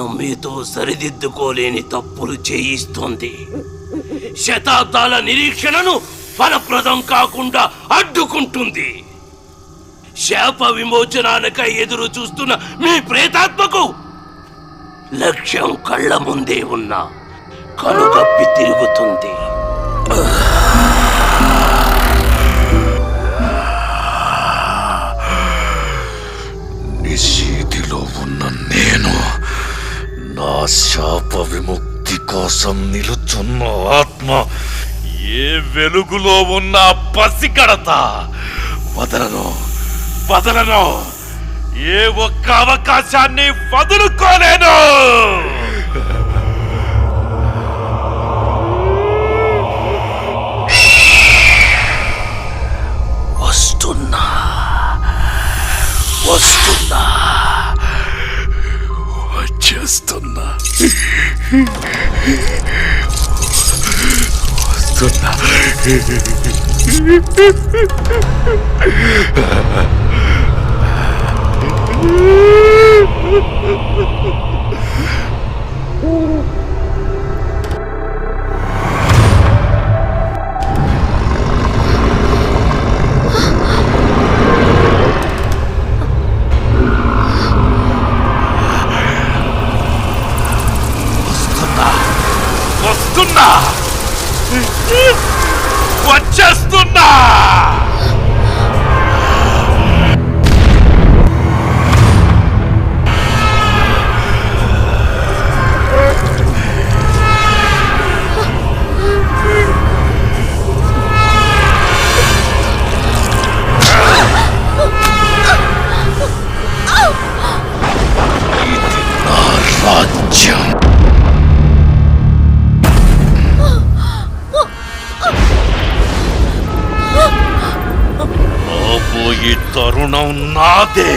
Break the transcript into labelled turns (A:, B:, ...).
A: అజ్ఞానం మీతో సరిదిద్దుకోలేని తప్పులు చేయిస్తోంది. శతాబ్దాల నిరీక్షణను ఫలప్రదం కాకుండా అడ్డుకుంటుంది. శాప విమోచనానికై ఎదురు చూస్తున్న మీ ప్రేతాత్మకు లక్ష్యం కళ్ళ ముందే ఉన్నా కనుగప్పి తిరుగుతుంది.
B: నిశీతిలో ఉన్న నేను నా శాప విముక్తి కోసం నిలుచున్న ఆత్మ ఏ వెలుగులో ఉన్న పసిగడత వదలను. ఏ ఒక్క అవకాశాన్ని వదులుకోలేను.
A: వస్తున్నా
B: వచ్చేస్తున్నా. వచ్చేస్తున్నా. ఇది నా రాజ్యం. ఈ తరుణం నాదే.